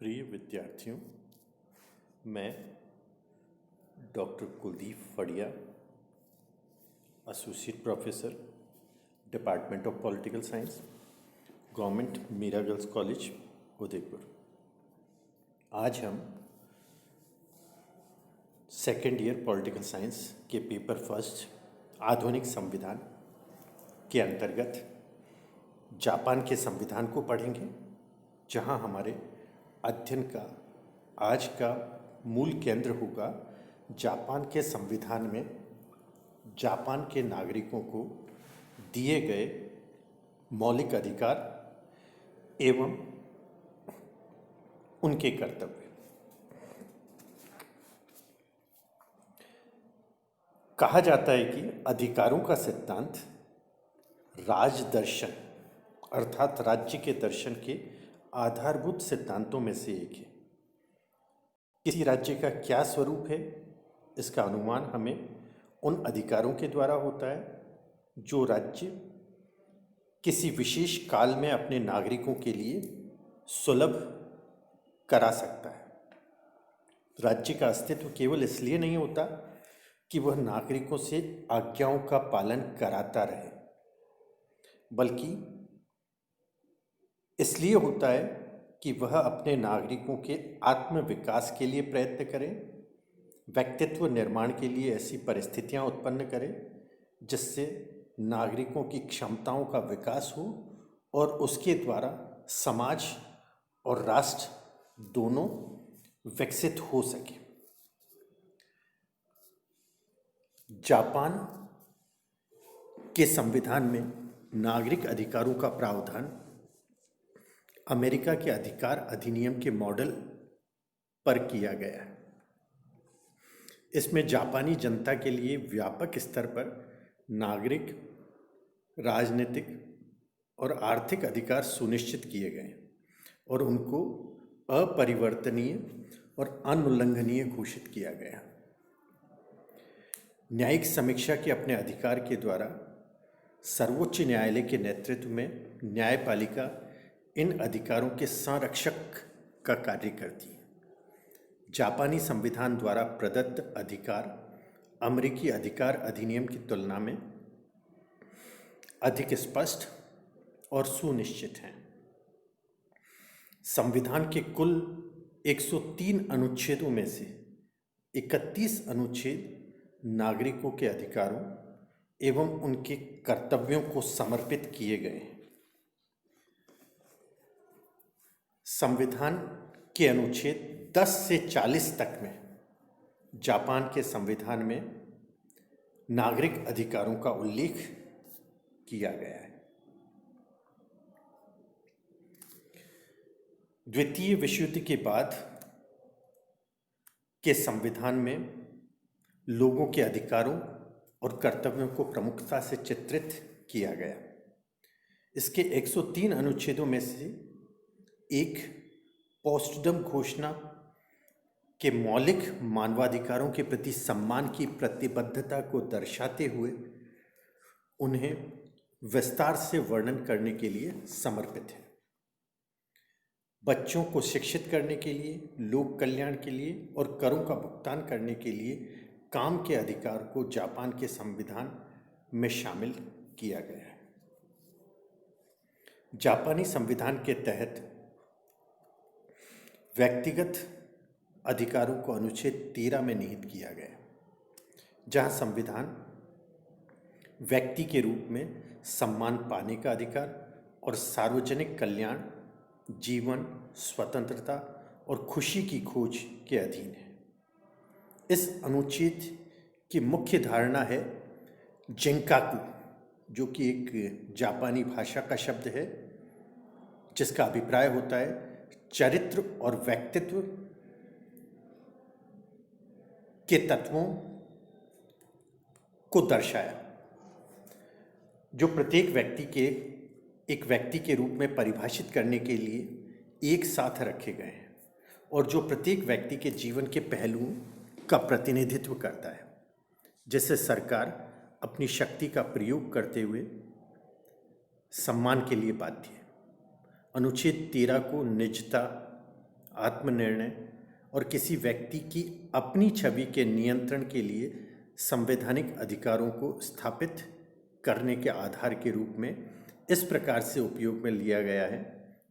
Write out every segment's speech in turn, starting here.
प्रिय विद्यार्थियों, मैं doctor Kuldeep Fadia, associate professor, department of political science, government Meera girls college, Udaipur. आज हम सेकेंड ईयर पॉलिटिकल साइंस के पेपर फर्स्ट आधुनिक संविधान के अंतर्गत जापान के संविधान को पढ़ेंगे, जहां हमारे अध्ययन का आज का मूल केंद्र होगा जापान के संविधान में जापान के नागरिकों को दिए गए मौलिक अधिकार एवं उनके कर्तव्य। कहा जाता है कि अधिकारों का सिद्धांत राजदर्शन अर्थात राज्य के दर्शन के आधारभूत सिद्धांतों में से एक है। किसी राज्य का क्या स्वरूप है, इसका अनुमान हमें उन अधिकारों के द्वारा होता है जो राज्य किसी विशेष काल में अपने नागरिकों के लिए सुलभ करा सकता है। राज्य का अस्तित्व केवल इसलिए नहीं होता कि वह नागरिकों से आज्ञाओं का पालन कराता रहे, बल्कि इसलिए होता है कि वह अपने नागरिकों के आत्म विकास के लिए प्रयत्न करे, व्यक्तित्व निर्माण के लिए ऐसी परिस्थितियां उत्पन्न करे जिससे नागरिकों की क्षमताओं का विकास हो और उसके द्वारा समाज और राष्ट्र दोनों विकसित हो सके। जापान के संविधान में नागरिक अधिकारों का प्रावधान अमेरिका के अधिकार अधिनियम के मॉडल पर किया गया है। इसमें जापानी जनता के लिए व्यापक स्तर पर नागरिक, राजनीतिक और आर्थिक अधिकार सुनिश्चित किए गए और उनको अपरिवर्तनीय और अनुल्लंघनीय घोषित किया गया। न्यायिक समीक्षा के अपने अधिकार के द्वारा सर्वोच्च न्यायालय के नेतृत्व में न्यायपालिका इन अधिकारों के संरक्षक का कार्य करती है। जापानी संविधान द्वारा प्रदत्त अधिकार अमेरिकी अधिकार अधिनियम की तुलना में अधिक स्पष्ट और सुनिश्चित हैं। संविधान के कुल 103 अनुच्छेदों में से 31 अनुच्छेद नागरिकों के अधिकारों एवं उनके कर्तव्यों को समर्पित किए गए हैं। संविधान के अनुच्छेद 10 से 40 तक में जापान के संविधान में नागरिक अधिकारों का उल्लेख किया गया है। द्वितीय विश्व युद्ध के बाद के संविधान में लोगों के अधिकारों और कर्तव्यों को प्रमुखता से चित्रित किया गया। इसके 103 अनुच्छेदों में से एक पोस्टडम घोषणा के मौलिक मानवाधिकारों के प्रति सम्मान की प्रतिबद्धता को दर्शाते हुए उन्हें विस्तार से वर्णन करने के लिए समर्पित है। बच्चों को शिक्षित करने के लिए, लोक कल्याण के लिए और करों का भुगतान करने के लिए काम के अधिकार को जापान के संविधान में शामिल किया गया है। जापानी संविधान के तहत व्यक्तिगत अधिकारों को अनुच्छेद 13 में निहित किया गया, जहां संविधान व्यक्ति के रूप में सम्मान पाने का अधिकार और सार्वजनिक कल्याण, जीवन, स्वतंत्रता और खुशी की खोज के अधीन है। इस अनुच्छेद की मुख्य धारणा है जिंकाकू, जो कि एक जापानी भाषा का शब्द है, जिसका अभिप्राय होता है चरित्र और व्यक्तित्व के तत्वों को दर्शाया, जो प्रत्येक व्यक्ति के एक व्यक्ति के रूप में परिभाषित करने के लिए एक साथ रखे गए हैं और जो प्रत्येक व्यक्ति के जीवन के पहलुओं का प्रतिनिधित्व करता है, जिससे सरकार अपनी शक्ति का प्रयोग करते हुए सम्मान के लिए बाध्य है। अनुच्छेद 13 को निजता, आत्मनिर्णय और किसी व्यक्ति की अपनी छवि के नियंत्रण के लिए संवैधानिक अधिकारों को स्थापित करने के आधार के रूप में इस प्रकार से उपयोग में लिया गया है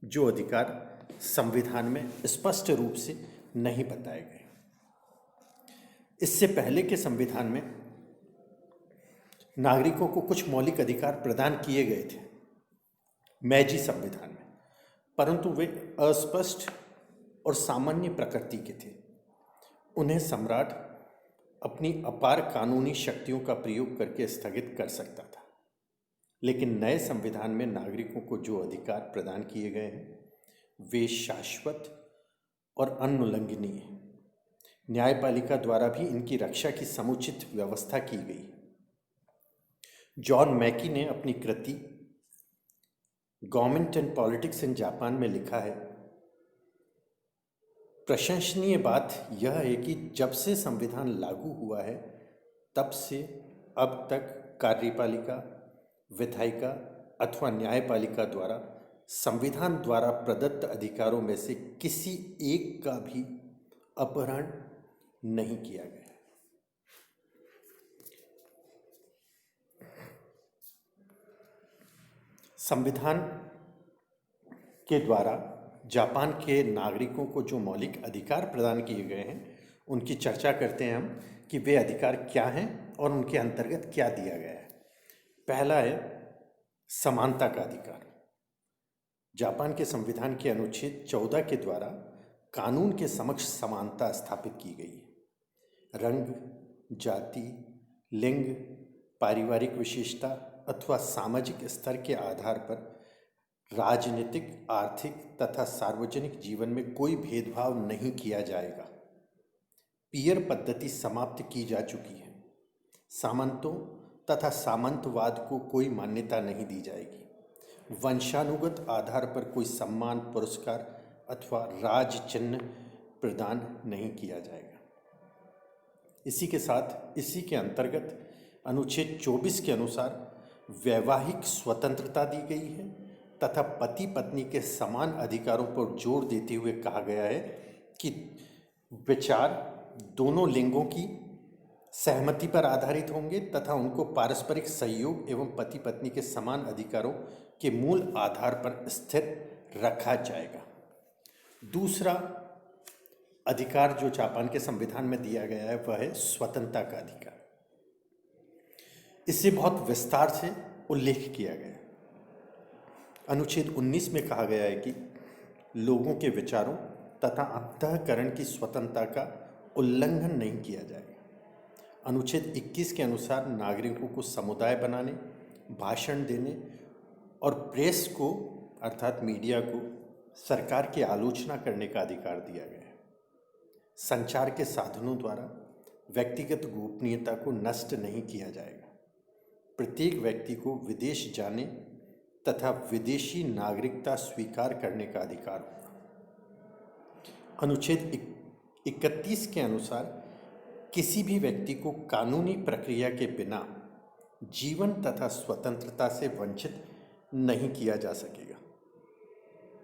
जो अधिकार संविधान में स्पष्ट रूप से नहीं बताए गए। इससे पहले के संविधान में नागरिकों को कुछ मौलिक अधिकार प्रदान किए गए थे मैजी संविधान में, परंतु वे अस्पष्ट और सामान्य प्रकृति के थे। उन्हें सम्राट अपनी अपार कानूनी शक्तियों का प्रयोग करके स्थगित कर सकता था, लेकिन नए संविधान में नागरिकों को जो अधिकार प्रदान किए गए हैं वे शाश्वत और अनुल्लंघनीय हैं। न्यायपालिका द्वारा भी इनकी रक्षा की समुचित व्यवस्था की गई। जॉन मैकी ने अपनी कृति government and politics in Japan में लिखा है, प्रशंसनीय बात यह है कि जब से संविधान लागू हुआ है तब से अब तक कार्यपालिका, विधायिका अथवा न्यायपालिका द्वारा संविधान द्वारा प्रदत्त अधिकारों में से किसी एक का भी अपहरण नहीं किया गया। संविधान के द्वारा जापान के नागरिकों को जो मौलिक अधिकार प्रदान किए गए हैं उनकी चर्चा करते हैं हम कि वे अधिकार क्या हैं और उनके अंतर्गत क्या दिया गया है। पहला है समानता का अधिकार। जापान के संविधान के अनुच्छेद 14 के द्वारा कानून के समक्ष समानता स्थापित की गई है। रंग, जाति, लिंग, पारिवारिक विशेषता अथवा सामाजिक स्तर के आधार पर राजनीतिक, आर्थिक तथा सार्वजनिक जीवन में कोई भेदभाव नहीं किया जाएगा। पीयर पद्धति समाप्त की जा चुकी है। सामंतों तथा सामंतवाद को कोई मान्यता नहीं दी जाएगी। वंशानुगत आधार पर कोई सम्मान, पुरस्कार अथवा राज चिन्ह प्रदान नहीं किया जाएगा। इसी के साथ इसी के अंतर्गत अनुच्छेद 24 के अनुसार वैवाहिक स्वतंत्रता दी गई है तथा पति पत्नी के समान अधिकारों पर जोर देते हुए कहा गया है कि विचार दोनों लिंगों की सहमति पर आधारित होंगे तथा उनको पारस्परिक सहयोग एवं पति पत्नी के समान अधिकारों के मूल आधार पर स्थिर रखा जाएगा। दूसरा अधिकार जो जापान के संविधान में दिया गया है वह है स्वतंत्रता का अधिकार। इससे बहुत विस्तार से उल्लेख किया गया है। अनुच्छेद 19 में कहा गया है कि लोगों के विचारों तथा अंतःकरण की स्वतंत्रता का उल्लंघन नहीं किया जाएगा। अनुच्छेद 21 के अनुसार नागरिकों को समुदाय बनाने, भाषण देने और प्रेस को अर्थात मीडिया को सरकार की आलोचना करने का अधिकार दिया गया है। संचार के साधनों द्वारा व्यक्तिगत गोपनीयता को नष्ट नहीं किया जाएगा। प्रत्येक व्यक्ति को विदेश जाने तथा विदेशी नागरिकता स्वीकार करने का अधिकार होगा। अनुच्छेद 31 के अनुसार किसी भी व्यक्ति को कानूनी प्रक्रिया के बिना जीवन तथा स्वतंत्रता से वंचित नहीं किया जा सकेगा।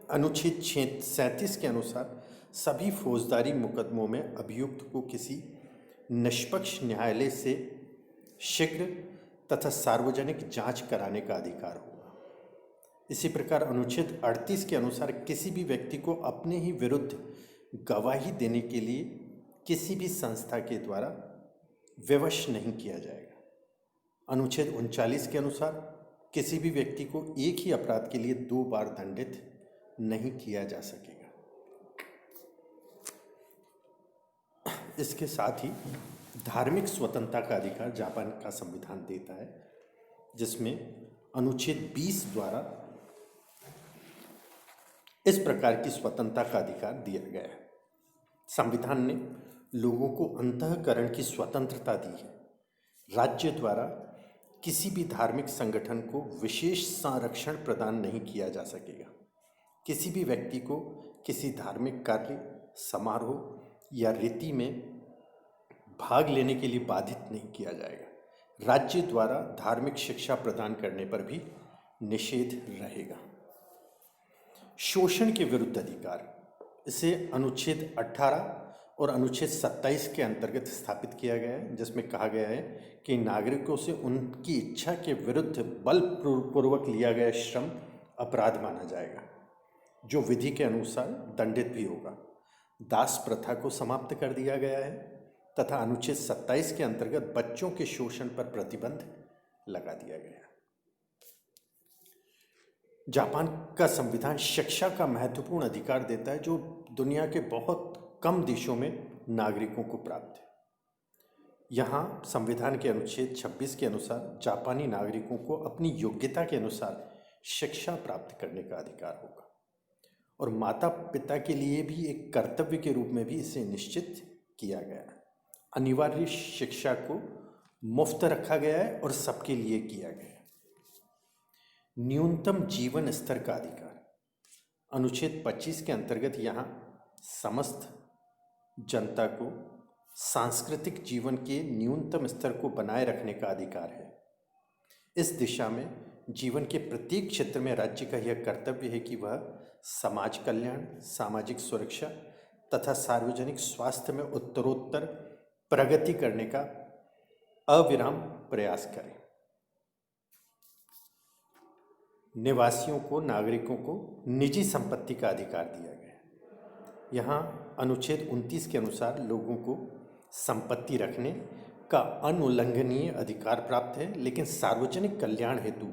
अनुच्छेद 37 के अनुसार सभी फौजदारी मुकदमों में अभियुक्त को किसी निष्पक्ष न्यायालय से शीघ्र तथा सार्वजनिक जांच कराने का अधिकार होगा। इसी प्रकार अनुच्छेद 38 के अनुसार किसी भी व्यक्ति को अपने ही विरुद्ध गवाही देने के लिए किसी भी संस्था के द्वारा विवश नहीं किया जाएगा। अनुच्छेद 39 के अनुसार किसी भी व्यक्ति को एक ही अपराध के लिए 2 बार दंडित नहीं किया जा सकेगा। इसके साथ ही धार्मिक स्वतंत्रता का अधिकार जापान का संविधान देता है, जिसमें अनुच्छेद 20 द्वारा इस प्रकार की स्वतंत्रता का अधिकार दिया गया है। संविधान ने लोगों को अंतःकरण की स्वतंत्रता दी है। राज्य द्वारा किसी भी धार्मिक संगठन को विशेष संरक्षण प्रदान नहीं किया जा सकेगा। किसी भी व्यक्ति को किसी धार्मिक कार्य, समारोह या रीति में भाग लेने के लिए बाधित नहीं किया जाएगा। राज्य द्वारा धार्मिक शिक्षा प्रदान करने पर भी निषेध रहेगा। शोषण के विरुद्ध अधिकार, इसे अनुच्छेद 18 और अनुच्छेद 27 के अंतर्गत स्थापित किया गया है, जिसमें कहा गया है कि नागरिकों से उनकी इच्छा के विरुद्ध बलपूर्वक लिया गया श्रम अपराध माना जाएगा, जो विधि के अनुसार दंडित भी होगा। दास प्रथा को समाप्त कर दिया गया है तथा अनुच्छेद 27 के अंतर्गत बच्चों के शोषण पर प्रतिबंध लगा दिया गया है। जापान का संविधान शिक्षा का महत्वपूर्ण अधिकार देता है, जो दुनिया के बहुत कम देशों में नागरिकों को प्राप्त है। यहाँ संविधान के अनुच्छेद 26 के अनुसार जापानी नागरिकों को अपनी योग्यता के अनुसार शिक्षा प्राप्त करने का अधिकार होगा और माता पिता के लिए भी एक कर्तव्य के रूप में भी इसे निश्चित किया गया है। अनिवार्य शिक्षा को मुफ्त रखा गया है और सबके लिए किया गया है। न्यूनतम जीवन स्तर का अधिकार अनुच्छेद 25 के अंतर्गत यहाँ समस्त जनता को सांस्कृतिक जीवन के न्यूनतम स्तर को बनाए रखने का अधिकार है। इस दिशा में जीवन के प्रत्येक क्षेत्र में राज्य का यह कर्तव्य है कि वह समाज कल्याण, सामाजिक सुरक्षा तथा सार्वजनिक स्वास्थ्य में उत्तरोत्तर प्रगति करने का अविराम प्रयास करे। निवासियों को, नागरिकों को निजी संपत्ति का अधिकार दिया गया है। यहाँ अनुच्छेद 29 के अनुसार लोगों को संपत्ति रखने का अनुल्लंघनीय अधिकार प्राप्त है, लेकिन सार्वजनिक कल्याण हेतु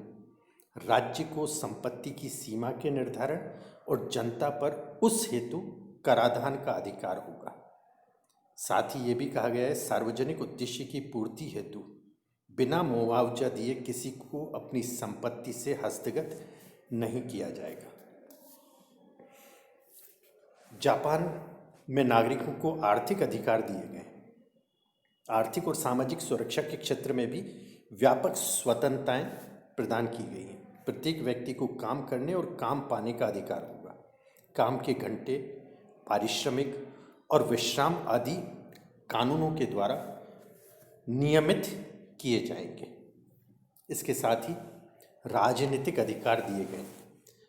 राज्य को संपत्ति की सीमा के निर्धारण और जनता पर उस हेतु कराधान का अधिकार होगा। साथ ही ये भी कहा गया है, सार्वजनिक उद्देश्य की पूर्ति हेतु बिना मुआवजा दिए किसी को अपनी संपत्ति से हस्तगत नहीं किया जाएगा। जापान में नागरिकों को आर्थिक अधिकार दिए गए। आर्थिक और सामाजिक सुरक्षा के क्षेत्र में भी व्यापक स्वतंत्रताएं प्रदान की गई हैं। प्रत्येक व्यक्ति को काम करने और काम पाने का अधिकार होगा। काम के घंटे, पारिश्रमिक और विश्राम आदि कानूनों के द्वारा नियमित किए जाएंगे। इसके साथ ही राजनीतिक अधिकार दिए गए।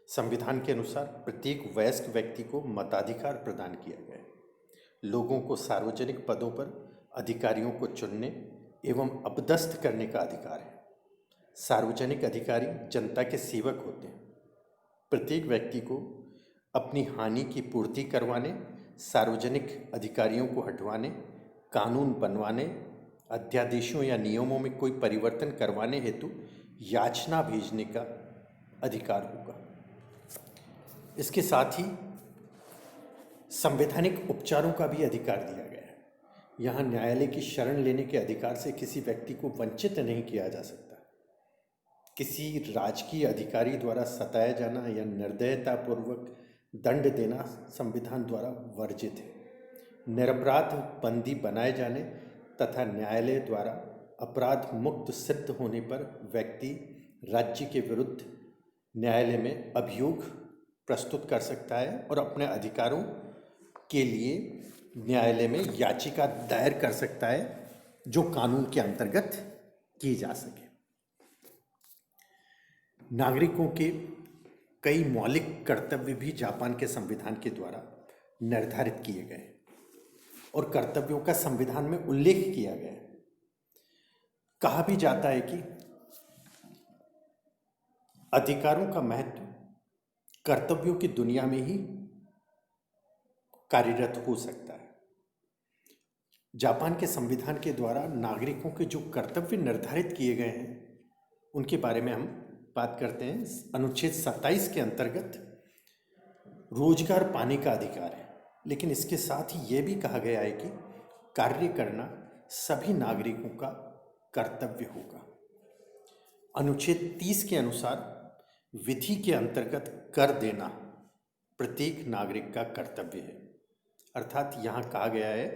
संविधान के अनुसार प्रत्येक वयस्क व्यक्ति को मताधिकार प्रदान किया गया है। लोगों को सार्वजनिक पदों पर अधिकारियों को चुनने एवं अपदस्थ करने का अधिकार है। सार्वजनिक अधिकारी जनता के सेवक होते हैं। प्रत्येक व्यक्ति को अपनी हानि की पूर्ति करवाने, सार्वजनिक अधिकारियों को हटवाने, कानून बनवाने, अध्यादेशों या नियमों में कोई परिवर्तन करवाने हेतु याचना भेजने का अधिकार होगा। इसके साथ ही संवैधानिक उपचारों का भी अधिकार दिया गया है। यहाँ न्यायालय की शरण लेने के अधिकार से किसी व्यक्ति को वंचित नहीं किया जा सकता। किसी राजकीय अधिकारी द्वारा सताया जाना या निर्दयतापूर्वक दंड देना संविधान द्वारा वर्जित है। निरपराध बंदी बनाए जाने तथा न्यायालय द्वारा अपराध मुक्त सिद्ध होने पर व्यक्ति राज्य के विरुद्ध न्यायालय में अभियोग प्रस्तुत कर सकता है और अपने अधिकारों के लिए न्यायालय में याचिका दायर कर सकता है, जो कानून के अंतर्गत की जा सके। नागरिकों के कई मौलिक कर्तव्य भी जापान के संविधान के द्वारा निर्धारित किए गए और कर्तव्यों का संविधान में उल्लेख किया गया है। कहा भी जाता है कि अधिकारों का महत्व कर्तव्यों की दुनिया में ही कार्यरत हो सकता है। जापान के संविधान के द्वारा नागरिकों के जो कर्तव्य निर्धारित किए गए हैं, उनके बारे में हम बात करते हैं। अनुच्छेद 27 के अंतर्गत रोजगार पाने का अधिकार है, लेकिन इसके साथ ही ये भी कहा गया है कि कार्य करना सभी नागरिकों का कर्तव्य होगा। अनुच्छेद 30 के अनुसार विधि के अंतर्गत कर देना प्रत्येक नागरिक का कर्तव्य है। अर्थात यहाँ कहा गया है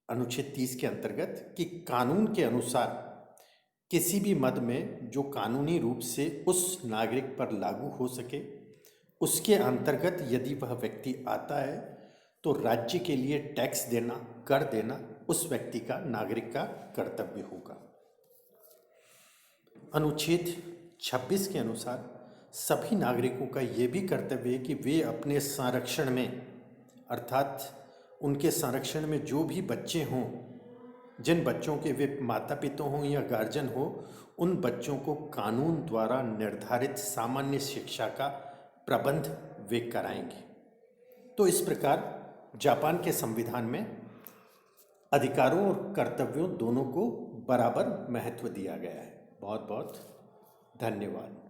अनुच्छेद 30 के अंतर्गत कि कानून के अनुसार किसी भी मद में जो कानूनी रूप से उस नागरिक पर लागू हो सके, उसके अंतर्गत यदि वह व्यक्ति आता है तो राज्य के लिए टैक्स देना, कर देना उस व्यक्ति का, नागरिक का कर्तव्य होगा। अनुच्छेद 26 के अनुसार सभी नागरिकों का ये भी कर्तव्य है कि वे अपने संरक्षण में अर्थात उनके संरक्षण में जो भी बच्चे हों, जिन बच्चों के वे माता पिता हों या गार्जियन हो, उन बच्चों को कानून द्वारा निर्धारित सामान्य शिक्षा का प्रबंध वे कराएंगे। तो इस प्रकार जापान के संविधान में अधिकारों और कर्तव्यों दोनों को बराबर महत्व दिया गया है। बहुत बहुत धन्यवाद।